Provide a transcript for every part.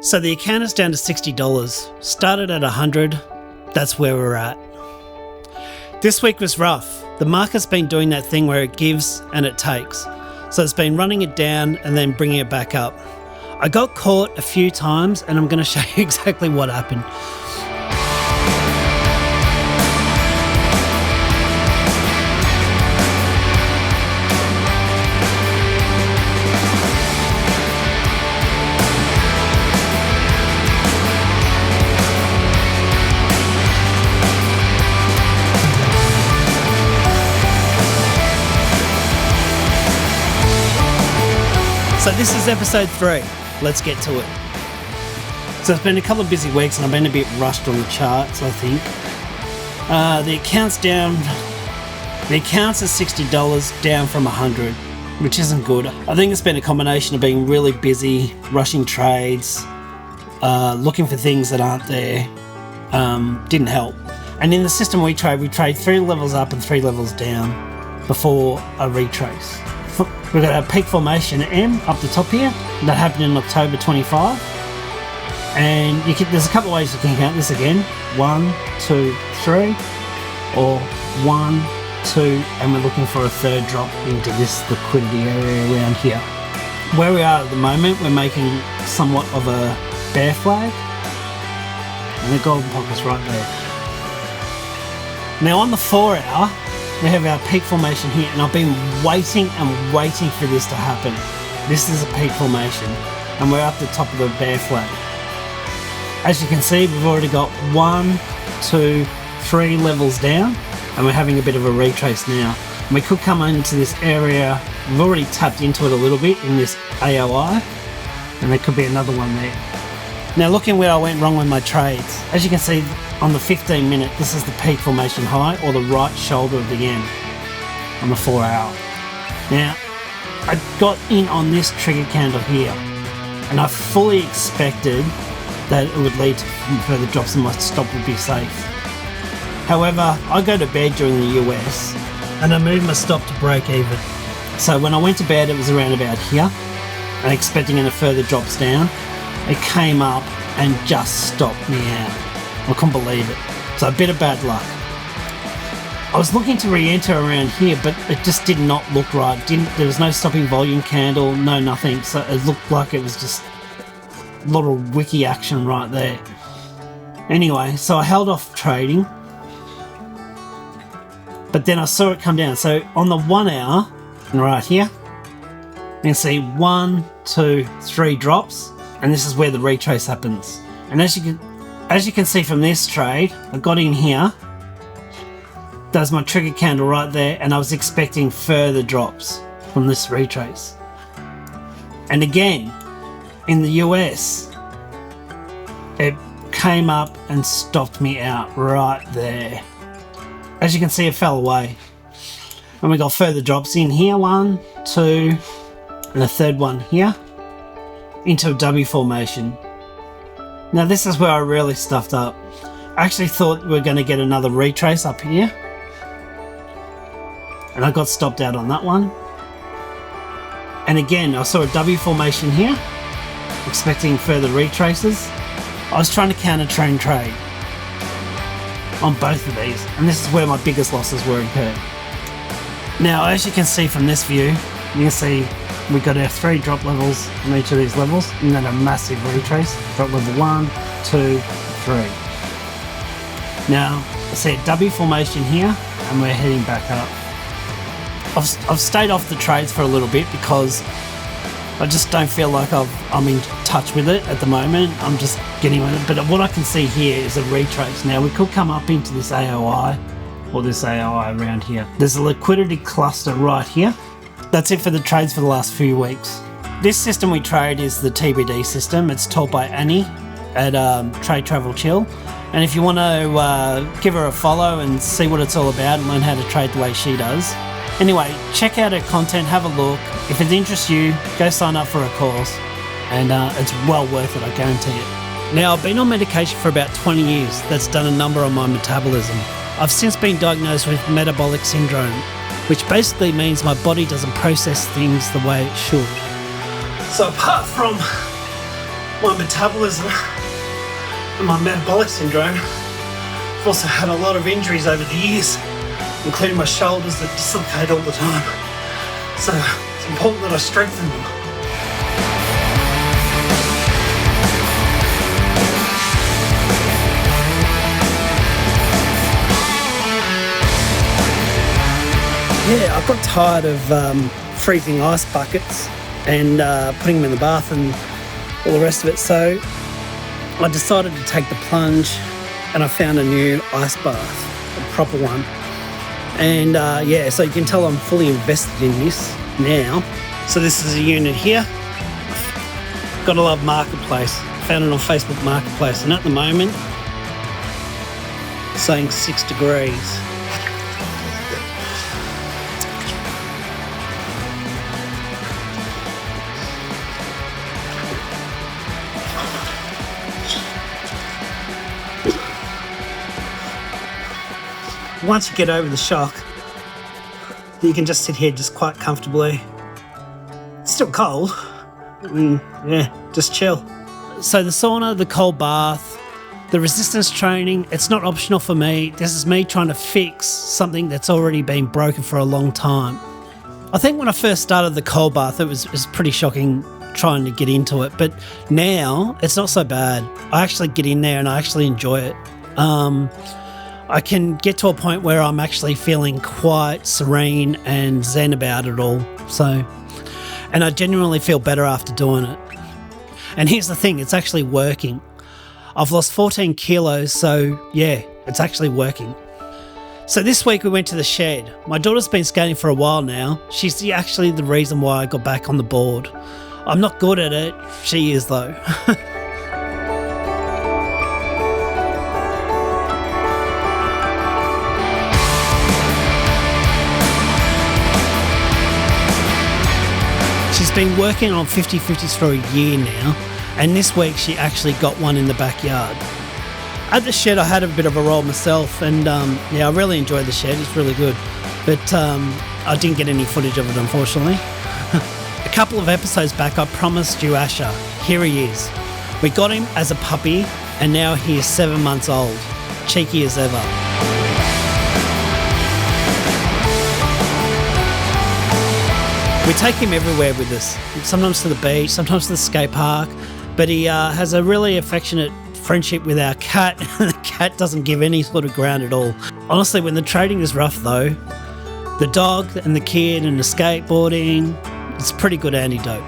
So the account is down to $60. Started at $100. That's where we're at. This week was rough. The market's been doing that thing where it gives and it takes. So it's been running it down and then bringing it back up. I got caught a few times and I'm going to show you exactly what happened. So this is episode 3. Let's get to it. So it's been a couple of busy weeks and I've been a bit rushed on the charts, I think. The account's down. The account's at $60, down from $100, which isn't good. I think it's been a combination of being really busy, rushing trades, looking for things that aren't there. Didn't help. And in the system we trade 3 levels up and 3 levels down before a retrace. We've got our peak formation M up the top here. That happened in October 25. And there's a couple of ways you can count this again. 1, 2, 3. Or 1, 2, and we're looking for a third drop into this liquidity area around here. Where we are at the moment, we're making somewhat of a bear flag. And the golden pocket's right there. Now on the 4 hour, we have our peak formation here, and I've been waiting and waiting for this to happen. This is a peak formation, and we're up the top of the bear flag. As you can see, we've already got 1, 2, 3 levels down, and we're having a bit of a retrace now. And we could come into this area. We've already tapped into it a little bit in this AOI, and there could be another one there. Now looking where I went wrong with my trades, as you can see on the 15 minute, this is the peak formation high, or the right shoulder of the M on the 4 hour. Now, I got in on this trigger candle here, and I fully expected that it would lead to further drops and my stop would be safe. However, I go to bed during the US, and I moved my stop to break even. So when I went to bed, it was around about here, and expecting any further drops down. It came up and just stopped me out. I couldn't believe it. So a bit of bad luck. I was looking to re-enter around here, but it just did not look right. There was no stopping volume candle, no nothing. So it looked like it was just a little wiki action right there. Anyway, so I held off trading. But then I saw it come down. So on the 1 hour, right here, you can see 1, 2, 3 drops. And this is where the retrace happens. And as you can see from this trade, I got in here. There's my trigger candle right there, and I was expecting further drops from this retrace. And again, in the US, it came up and stopped me out right there. As you can see, it fell away. And we got further drops in here, 1, 2, and a third one here, into a W formation. Now this is where I really stuffed up. I actually thought we were going to get another retrace up here, and I got stopped out on that one. And again, I saw a W formation here, expecting further retraces. I was trying to counter trend trade on both of these, and this is where my biggest losses were incurred. Now as you can see from this view, you can see we got our 3 drop levels on each of these levels, and then a massive retrace. Drop level 1, 2, 3. Now, I see a W formation here, and we're heading back up. I've stayed off the trades for a little bit because I just don't feel like I'm in touch with it at the moment. I'm just getting with it. But what I can see here is a retrace. Now, we could come up into this AOI, or this AOI around here. There's a liquidity cluster right here. That's it for the trades for the last few weeks. This system we trade is the TBD system. It's taught by Annie at Trade Travel Chill. And if you want to give her a follow and see what it's all about and learn how to trade the way she does. Anyway, check out her content, have a look. If it interests you, go sign up for a course. And it's well worth it, I guarantee it. Now, I've been on medication for about 20 years. That's done a number on my metabolism. I've since been diagnosed with metabolic syndrome, which basically means my body doesn't process things the way it should. So apart from my metabolism and my metabolic syndrome. I've also had a lot of injuries over the years, including my shoulders that dislocate all the time. So it's important that I strengthen them. Yeah, I got tired of freezing ice buckets and putting them in the bath and all the rest of it. So I decided to take the plunge and I found a new ice bath, a proper one. And yeah, so you can tell I'm fully invested in this now. So this is a unit here. Gotta love Marketplace. Found it on Facebook Marketplace, and at the moment, it's saying 6 degrees. Once you get over the shock, you can just sit here just quite comfortably. It's still cold. Yeah, just chill. So the sauna, the cold bath, the resistance training, it's not optional for me. This is me trying to fix something that's already been broken for a long time. I think when I first started the cold bath, it was pretty shocking trying to get into it. But now, it's not so bad. I actually get in there and I actually enjoy it. I can get to a point where I'm actually feeling quite serene and zen about it all. So, and I genuinely feel better after doing it. And here's the thing, it's actually working. I've lost 14 kilos, so yeah, it's actually working. So this week we went to the shed. My daughter's been skating for a while now. She's actually the reason why I got back on the board. I'm not good at it, she is though. She's been working on 50/50s for a year now, and this week she actually got one in the backyard. At the shed I had a bit of a roll myself, and yeah, I really enjoyed the shed, it's really good. But I didn't get any footage of it, unfortunately. A couple of episodes back I promised you Asher. Here he is. We got him as a puppy, and now he is 7 months old. Cheeky as ever. We take him everywhere with us, sometimes to the beach, sometimes to the skate park, but he has a really affectionate friendship with our cat, and the cat doesn't give any sort of ground at all. Honestly, when the trading is rough though, the dog and the kid and the skateboarding, it's a pretty good antidote.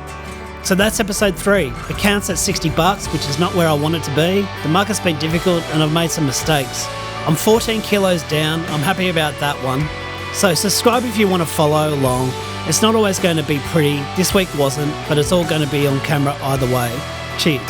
So that's episode 3. It counts at $60, which is not where I want it to be. The market's been difficult and I've made some mistakes. I'm 14 kilos down, I'm happy about that one. So subscribe if you want to follow along. It's not always going to be pretty. This week wasn't, but it's all going to be on camera either way. Cheers.